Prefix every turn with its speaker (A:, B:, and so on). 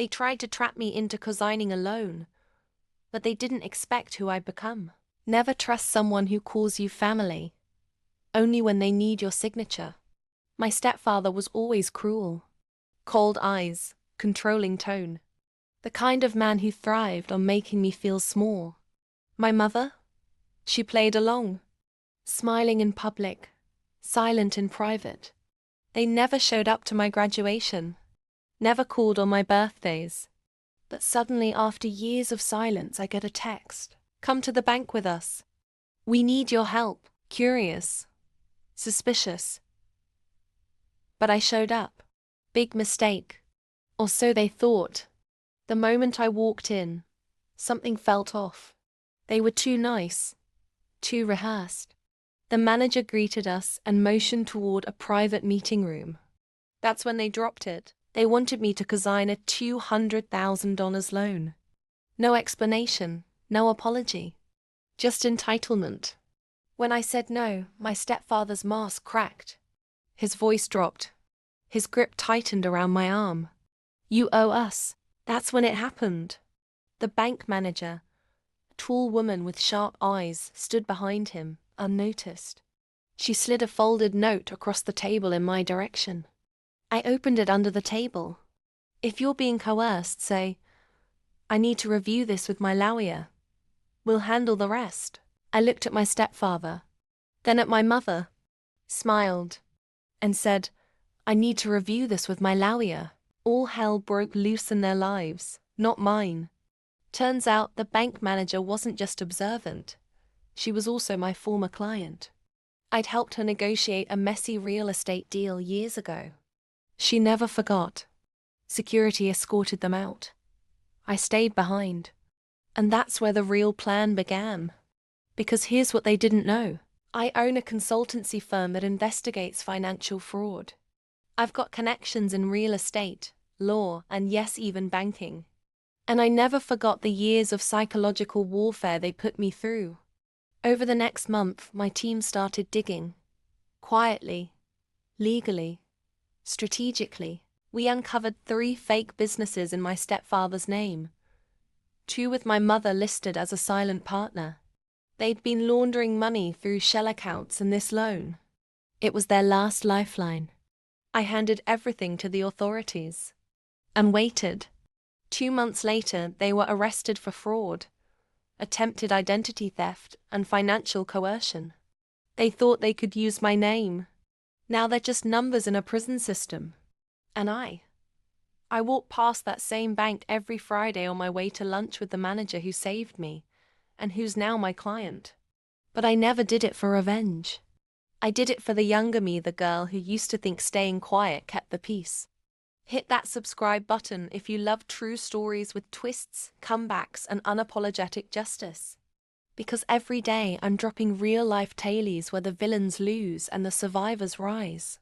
A: They tried to trap me into co-signing a loan, but they didn't expect who I'd become. Never trust someone who calls you family, only when they need your signature. My stepfather was always cruel. Cold eyes, controlling tone. The kind of man who thrived on making me feel small. My mother? She played along, smiling in public, silent in private. They never showed up to my graduation, never called on my birthdays. But suddenly, after years of silence, I get a text. Come to the bank with us. We need your help. Curious, suspicious. But I showed up. Big mistake. Or so they thought. The moment I walked in, something felt off. They were too nice, too rehearsed. The manager greeted us and motioned toward a private meeting room. That's when they dropped it. They wanted me to co-sign a $200,000 loan. No explanation, no apology. Just entitlement. When I said no, my stepfather's mask cracked. His voice dropped. His grip tightened around my arm. You owe us. That's when it happened. The bank manager, a tall woman with sharp eyes, stood behind him, unnoticed. She slid a folded note across the table in my direction. I opened it under the table. If you're being coerced, say, I need to review this with my lawyer. We'll handle the rest. I looked at my stepfather, then at my mother, smiled, and said, I need to review this with my lawyer. All hell broke loose in their lives, not mine. Turns out the bank manager wasn't just observant. She was also my former client. I'd helped her negotiate a messy real estate deal years ago. She never forgot. Security escorted them out. I stayed behind. And that's where the real plan began. Because here's what they didn't know. I own a consultancy firm that investigates financial fraud. I've got connections in real estate, law, and yes, even banking. And I never forgot the years of psychological warfare they put me through. Over the next month, my team started digging. Quietly, legally, strategically. We uncovered 3 fake businesses in my stepfather's name. 2 with my mother listed as a silent partner. They'd been laundering money through shell accounts and this loan. It was their last lifeline. I handed everything to the authorities. And waited. 2 months later, they were arrested for fraud, attempted identity theft, and financial coercion. They thought they could use my name. Now they're just numbers in a prison system. And I walk past that same bank every Friday on my way to lunch with the manager who saved me, and who's now my client. But I never did it for revenge. I did it for the younger me, the girl who used to think staying quiet kept the peace. Hit that subscribe button if you love true stories with twists, comebacks, and unapologetic justice. Because every day I'm dropping real-life tailies where the villains lose and the survivors rise.